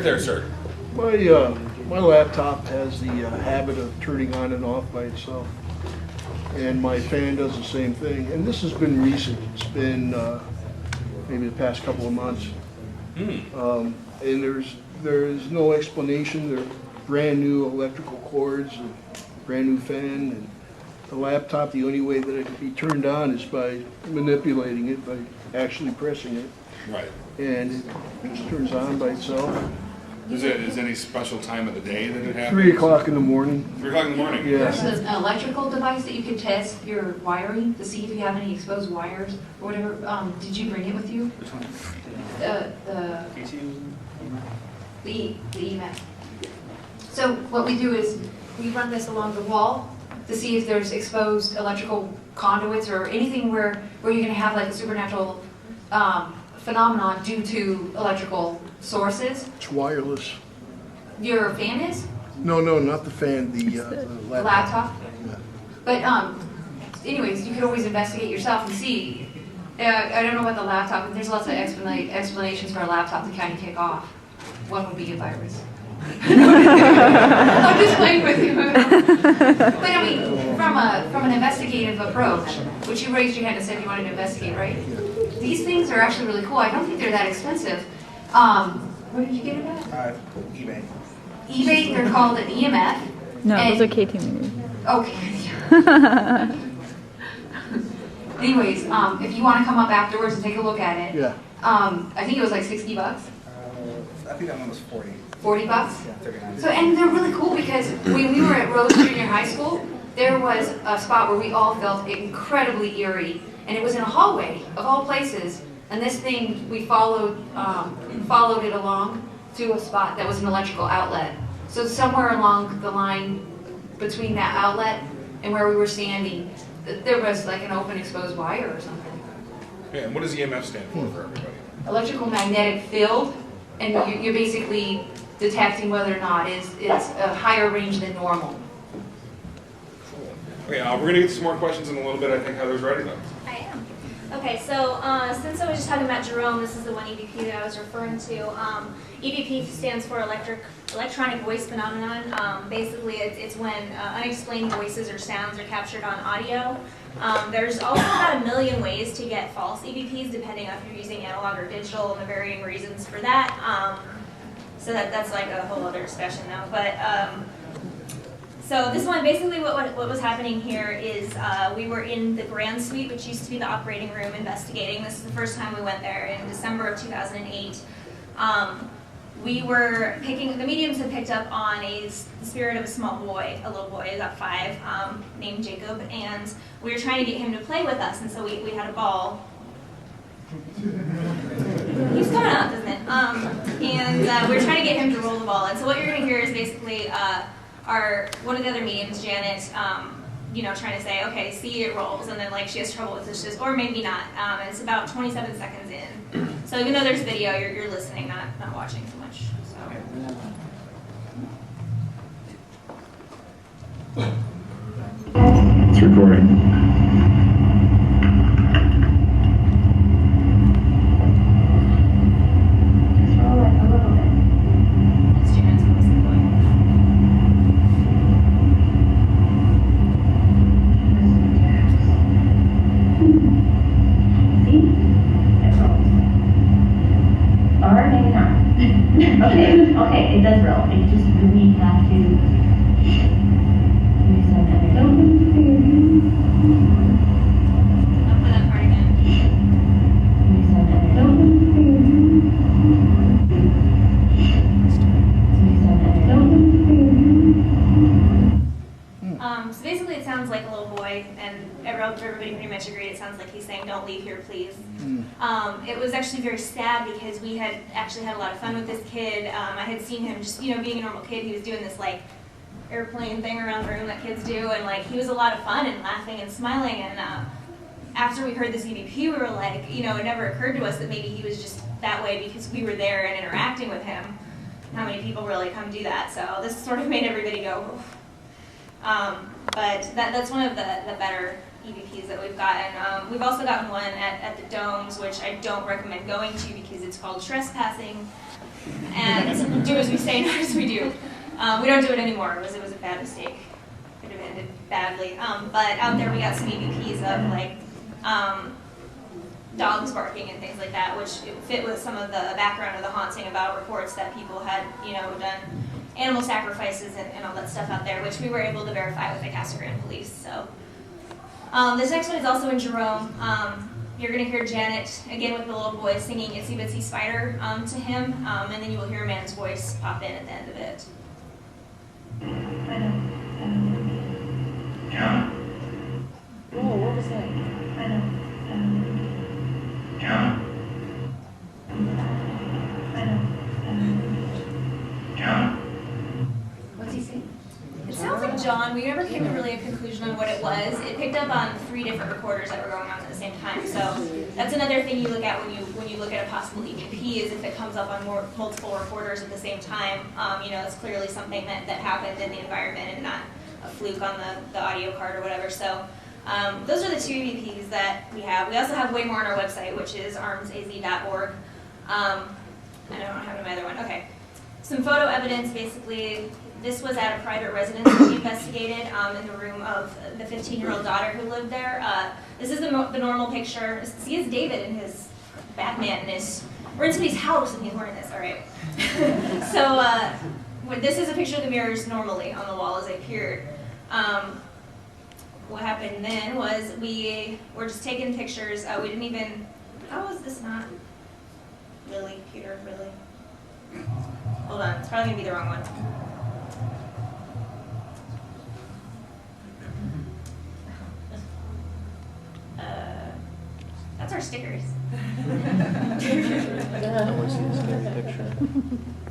there, sir. My laptop has the habit of turning on and off by itself, and my fan does the same thing. And this has been recent. It's been maybe the past couple of months. And there's no explanation. They're brand new electrical cords, and brand new fan, and the laptop. The only way that it can be turned on is by manipulating it, by actually pressing it. Right. And it just turns on by itself. Is any special time of the day that it happens? 3 o'clock in the morning. 3 o'clock in the morning? Yeah. There's an electrical device that you can test your wiring to see if you have any exposed wires or whatever. Did you bring it with you? Which one? The EMF. So what we do is we run this along the wall to see if there's exposed electrical conduits or anything where you're going to have like a supernatural phenomenon due to electrical sources. It's wireless. Your fan is? No, not the fan, the Laptop? Yeah. But anyways, you could always investigate yourself and see. I don't know about the laptop, but there's lots of explanations for a laptop to kind of kick off. One would be a virus. I'm just playing with you. But I mean, from an investigative approach, which you raised your hand and said you wanted to investigate, right? These things are actually really cool. I don't think they're that expensive. Where did you get it at? eBay. eBay, they're called an EMF. No, those are KT movies. Okay. Anyways, if you want to come up afterwards and take a look at it, Yeah. I think it was like $60. I think that one was 40. $40? Yeah, 39. So, and they're really cool because when we were at Rose Junior High School, there was a spot where we all felt incredibly eerie, and it was in a hallway of all places. And this thing, we followed it along to a spot that was an electrical outlet. So somewhere along the line between that outlet and where we were standing, there was like an open exposed wire or something. Okay, and what does EMF stand for everybody? Electrical magnetic field, and you're basically detecting whether or not it's a higher range than normal. Cool. Okay, we're going to get to some more questions in a little bit. I think Heather's ready though. I am. Okay, so since I was just talking about Jerome, this is the one EVP that I was referring to. EVP stands for electronic voice phenomenon. Basically, it's when unexplained voices or sounds are captured on audio. There's also about 1 million ways to get false EVPs, depending on if you're using analog or digital, and the varying reasons for that. So that's like a whole other discussion though. But so this one, basically what was happening here is we were in the Grand Suite, which used to be the operating room, investigating. This is the first time we went there in December of 2008. We were the mediums had picked up on the spirit of a small boy, a little boy, about 5, named Jacob, and we were trying to get him to play with us, and so we had a ball. He's coming up, isn't it? And we were trying to get him to roll the ball, and so what you're going to hear is basically one of the other mediums, Janet, trying to say, okay, see, it rolls, and then like she has trouble with this, or maybe not. And it's about 27 seconds in. So even though there's video, you're listening, not watching so much. It's recording. Okay, it does roll. It just really have to use some other. I'll play that part again. Use some other. So basically it sounds like a little boy, and everybody pretty much agreed it sounds like he's saying, don't leave here, please. It was actually very sad because we had actually had a lot of fun with this kid. I had seen him just, being a normal kid, he was doing this like airplane thing around the room that kids do, and like he was a lot of fun and laughing and smiling, and after we heard this EVP, we were like, it never occurred to us that maybe he was just that way because we were there and interacting with him. How many people really come do that? So this sort of made everybody go, oof. But that's one of the better EVPs that we've gotten. We've also gotten one at the domes, which I don't recommend going to because it's called trespassing. And do as we say, not as we do. We don't do it anymore. It was a bad mistake. Could have ended badly. But out there we got some EVPs of like dogs barking and things like that, which fit with some of the background of the haunting about reports that people had, done animal sacrifices and all that stuff out there, which we were able to verify with the Casa Grande police. So this next one is also in Jerome. You're going to hear Janet, again with the little boy, singing Itsy Bitsy Spider to him, and then you will hear a man's voice pop in at the end of it. Whoa, what was that? What's he saying? It sounds like John. We never came to really a conclusion on what it was. It picked up on 3 different recorders that were going on at the same time. So that's another thing you look at when you look at a possible EVP is if it comes up on multiple recorders at the same time. It's clearly something that happened in the environment and not a fluke on the audio card or whatever. So those are the 2 EVPs that we have. We also have way more on our website, which is armsaz.org. And I don't have my other one. Okay. Some photo evidence, basically. This was at a private residence that we investigated in the room of the 15-year-old daughter who lived there. This is the normal picture. See, it's David in his Batman-ness. We're in somebody's house and he's wearing this. All right. So this is a picture of the mirrors normally on the wall as they appeared. What happened then was we were just taking pictures. We didn't even. How is this not? Really, Peter, really? Hold on, it's probably gonna be the wrong one. That's our stickers.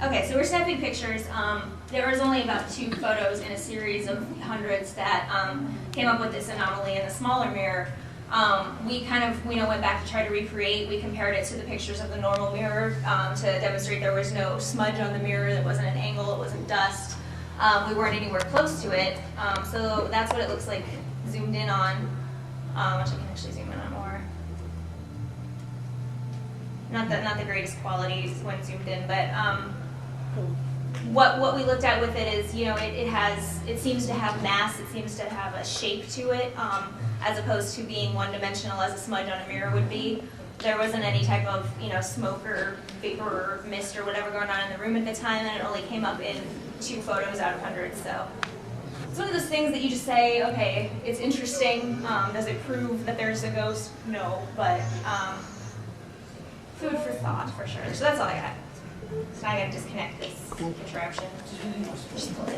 Okay, so we're snapping pictures. There was only about 2 photos in a series of hundreds that came up with this anomaly in the smaller mirror. We kind of went back to try to recreate. We compared it to the pictures of the normal mirror to demonstrate there was no smudge on the mirror, there wasn't an angle, it wasn't dust. We weren't anywhere close to it. So that's what it looks like zoomed in on, which I can actually zoom in on more. Not the greatest quality when zoomed in, but what we looked at with it is, it seems to have mass, it seems to have a shape to it, as opposed to being one-dimensional as a smudge on a mirror would be. There wasn't any type of, smoke or vapor or mist or whatever going on in the room at the time, and it only came up in 2 photos out of hundreds. So it's one of those things that you just say, okay, it's interesting. Does it prove that there's a ghost? No, but food for thought for sure. So that's all I got. So I got to disconnect this contraption. Just pull it